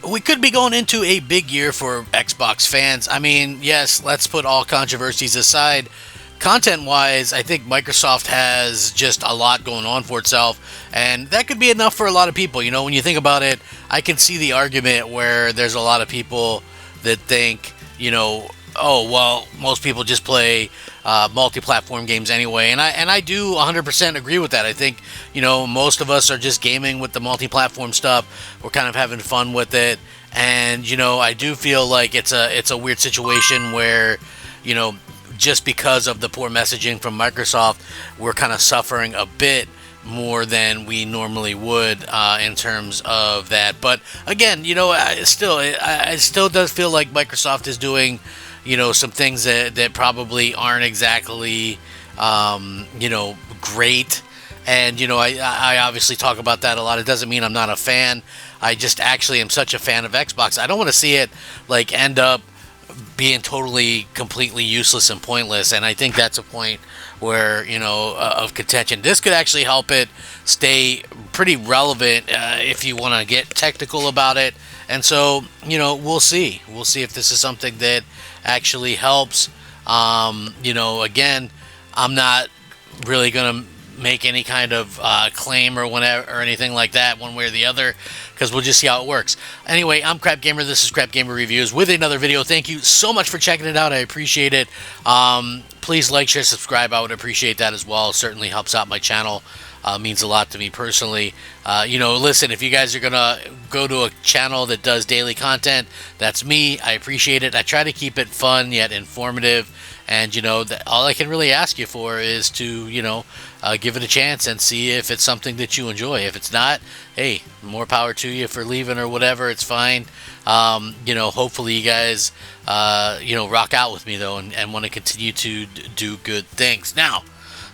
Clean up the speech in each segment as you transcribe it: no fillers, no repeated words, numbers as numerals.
we could be going into a big year for Xbox fans. I mean, yes, let's put all controversies aside. Content wise, I think Microsoft has just a lot going on for itself, and that could be enough for a lot of people. You know, when you think about it, I can see the argument where there's a lot of people that think, oh, well, most people just play multi-platform games anyway, and I do 100% agree with that. I think most of us are just gaming with the multi-platform stuff. We're kind of having fun with it, and I do feel like it's a weird situation where just because of the poor messaging from Microsoft, we're kind of suffering a bit more than we normally would in terms of that. But again, I still does feel like Microsoft is doing some things that probably aren't exactly great. And I obviously talk about that a lot. It doesn't mean I'm not a fan. I just actually am such a fan of Xbox. I don't want to see it like end up being totally completely useless and pointless, and I think that's a point where of contention. This could actually help it stay pretty relevant if you want to get technical about it. And so we'll see if this is something that actually helps. Again, I'm not really gonna make any kind of claim or whatever or anything like that one way or the other, because we'll just see how it works. Anyway, I'm Crap Gamer. This is Crap Gamer Reviews with another video. Thank you so much for checking it out. I appreciate it. Please like, share, subscribe. I would appreciate that as well. It certainly helps out my channel. Means a lot to me personally. Listen, if you guys are gonna go to a channel that does daily content, that's me. I appreciate it. I try to keep it fun yet informative, and all I can really ask you for is to give it a chance and see if it's something that you enjoy. If it's not, hey, more power to you for leaving or whatever. It's fine. Hopefully you guys rock out with me though, and want to continue to do good things. Now,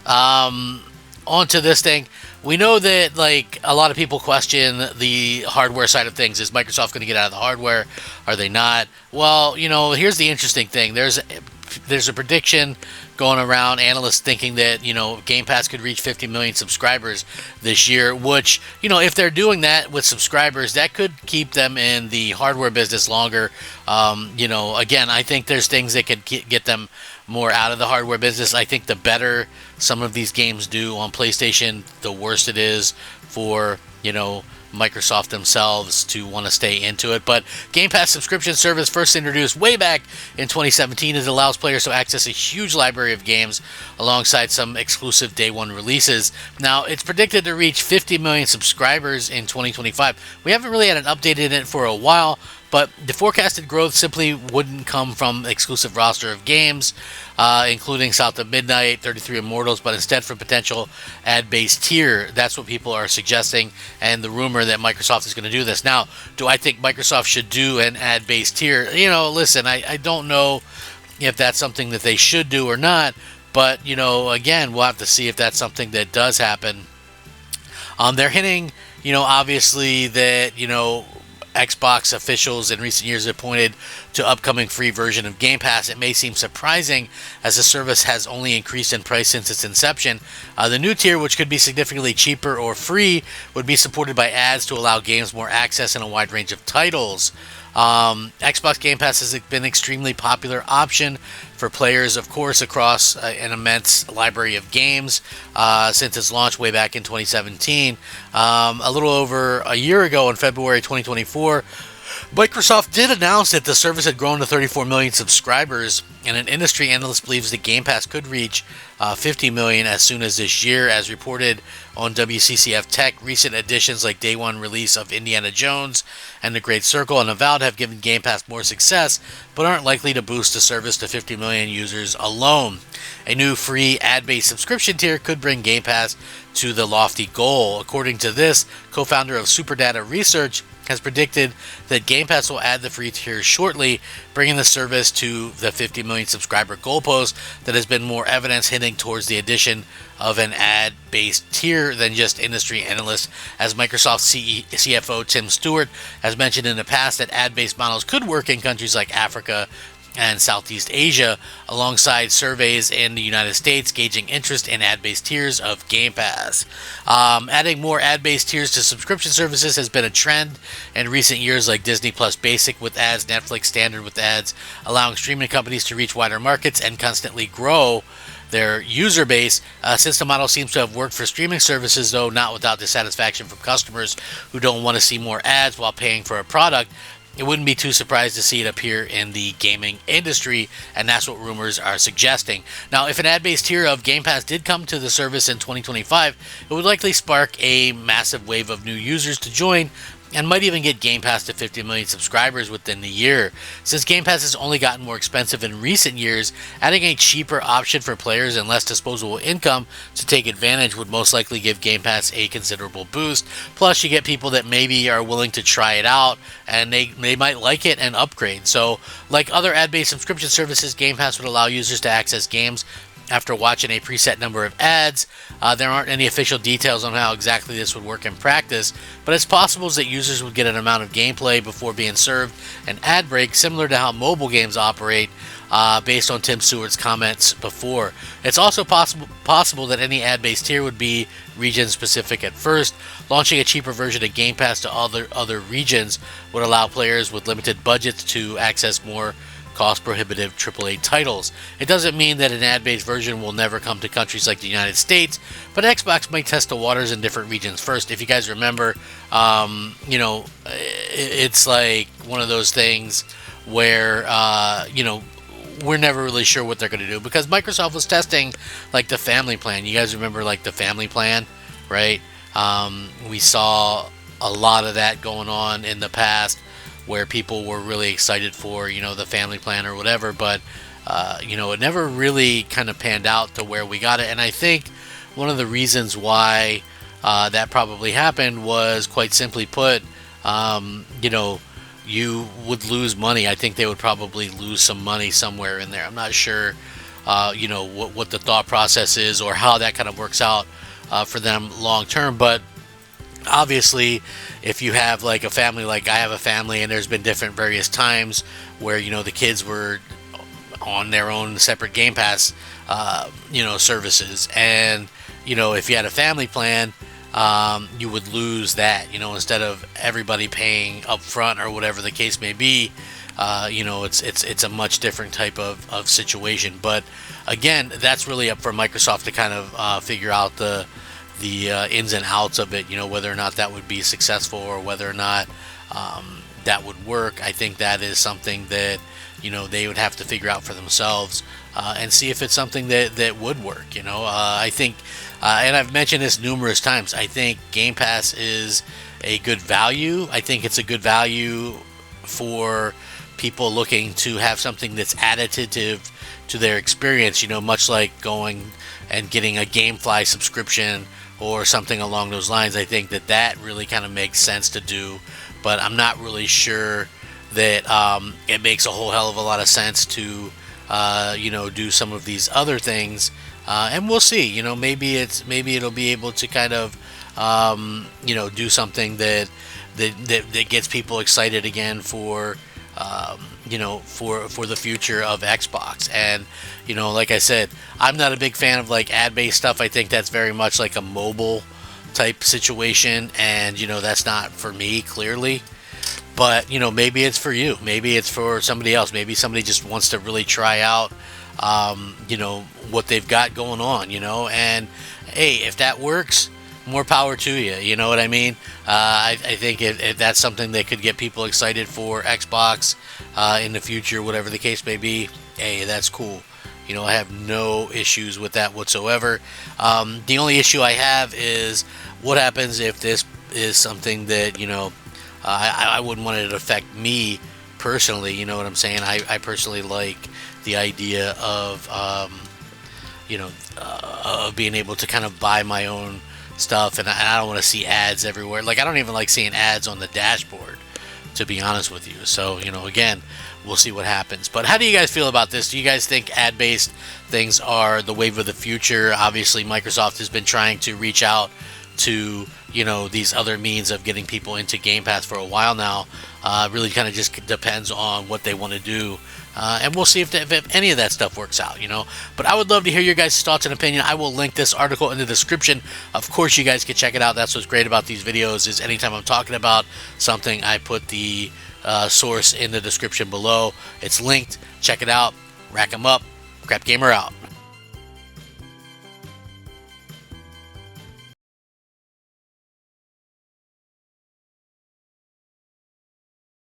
on to this thing. We know that like a lot of people question the hardware side of things. Is Microsoft going to get out of the hardware? Are they not? Well, here's the interesting thing. There's a prediction going around, analysts thinking that Game Pass could reach 50 million subscribers this year, which if they're doing that with subscribers, that could keep them in the hardware business longer. Again, I think there's things that could get them more out of the hardware business. I think the better some of these games do on PlayStation, the worse it is for Microsoft themselves to want to stay into it. But Game Pass subscription service, first introduced way back in 2017, it allows players to access a huge library of games alongside some exclusive day one releases. Now, it's predicted to reach 50 million subscribers in 2025. We haven't really had an update in it for a while, but the forecasted growth simply wouldn't come from exclusive roster of games, including South of Midnight, 33 Immortals, but instead from potential ad-based tier. That's what people are suggesting, and the rumor that Microsoft is going to do this. Now, do I think Microsoft should do an ad-based tier? Listen, I don't know if that's something that they should do or not, but, again, we'll have to see if that's something that does happen. They're hinting, obviously that, Xbox officials in recent years have pointed to upcoming free version of Game Pass. It may seem surprising as the service has only increased in price since its inception. The new tier, which could be significantly cheaper or free, would be supported by ads to allow games more access and a wide range of titles. Xbox Game Pass has been an extremely popular option for players, of course, across an immense library of games since its launch way back in 2017. A little over a year ago, in February 2024, Microsoft did announce that the service had grown to 34 million subscribers, and an industry analyst believes that Game Pass could reach 50 million as soon as this year. As reported on WCCF Tech, recent additions like day one release of Indiana Jones and The Great Circle and Avowed have given Game Pass more success, but aren't likely to boost the service to 50 million users alone. A new free ad-based subscription tier could bring Game Pass to the lofty goal. According to this, co-founder of Superdata Research has predicted that Game Pass will add the free tier shortly, bringing the service to the 50 million subscriber goalpost that has been more evidence hinting towards the addition of an ad-based tier than just industry analysts, as Microsoft CFO Tim Stewart has mentioned in the past that ad-based models could work in countries like Africa and Southeast Asia, alongside surveys in the United States gauging interest in ad-based tiers of Game Pass. Adding more ad-based tiers to subscription services has been a trend in recent years, like Disney Plus Basic with ads, Netflix Standard with ads, allowing streaming companies to reach wider markets and constantly grow their user base. Since the model seems to have worked for streaming services, though not without dissatisfaction from customers who don't want to see more ads while paying for a product, it wouldn't be too surprised to see it appear in the gaming industry, and that's what rumors are suggesting. Now, if an ad-based tier of Game Pass did come to the service in 2025, it would likely spark a massive wave of new users to join, and might even get Game Pass to 50 million subscribers within the year. Since Game Pass has only gotten more expensive in recent years, adding a cheaper option for players and less disposable income to take advantage would most likely give Game Pass a considerable boost. Plus, you get people that maybe are willing to try it out, and they might like it and upgrade. So, like other ad-based subscription services, Game Pass would allow users to access games after watching a preset number of ads. There aren't any official details on how exactly this would work in practice, but it's possible that users would get an amount of gameplay before being served an ad break, similar to how mobile games operate, based on Tim Stewart's comments before. It's also possible that any ad-based tier would be region-specific at first. Launching a cheaper version of Game Pass to other regions would allow players with limited budgets to access more cost-prohibitive AAA titles. It doesn't mean that an ad-based version will never come to countries like the United States, but Xbox might test the waters in different regions first. If you guys remember, it's like one of those things where, we're never really sure what they're going to do, because Microsoft was testing, like, the family plan. You guys remember, like, the family plan, right? We saw a lot of that going on in the past, where people were really excited for, the family plan or whatever, but, it never really kind of panned out to where we got it. And I think one of the reasons why that probably happened was, quite simply put, you would lose money. I think they would probably lose some money somewhere in there. I'm not sure, what the thought process is or how that kind of works out for them long term, but obviously, if you have like a family, like I have a family, and there's been different various times where, the kids were on their own separate Game Pass, services. And, if you had a family plan, you would lose that, instead of everybody paying up front or whatever the case may be. It's a much different type of situation. But again, that's really up for Microsoft to kind of figure out the ins and outs of it, whether or not that would be successful or whether or not that would work. I think that is something that, they would have to figure out for themselves and see if it's something that would work. I think, and I've mentioned this numerous times, I think Game Pass is a good value. I think it's a good value for people looking to have something that's additive to their experience, much like going and getting a GameFly subscription or something along those lines. I think that really kind of makes sense to do, but I'm not really sure that it makes a whole hell of a lot of sense to do some of these other things, and we'll see. Maybe it'll be able to kind of do something that gets people excited again for for the future of Xbox. And like I said, I'm not a big fan of like ad-based stuff. I think that's very much like a mobile type situation, and that's not for me, clearly. But maybe it's for you, maybe it's for somebody else, maybe somebody just wants to really try out what they've got going on, and hey, if that works, more power to you. You know what I mean? I think if that's something that could get people excited for Xbox in the future, whatever the case may be, hey, that's cool. I have no issues with that whatsoever. The only issue I have is what happens if this is something that, I wouldn't want it to affect me personally. You know what I'm saying? I personally like the idea of, being able to kind of buy my own stuff, and I don't want to see ads everywhere. Like, I don't even like seeing ads on the dashboard, to be honest with you. So, again, we'll see what happens. But how do you guys feel about this? Do you guys think ad-based things are the wave of the future? Obviously, Microsoft has been trying to reach out to, these other means of getting people into Game Pass for a while now. Really kind of just depends on what they want to do and we'll see if any of that stuff works out, you know. But I would love to hear your guys' thoughts and opinion. I will link this article in the description. Of course, you guys can check it out. That's what's great about these videos, is anytime I'm talking about something, I put the source in the description below. It's linked. Check it out. Rack 'em up. Crap Gamer out.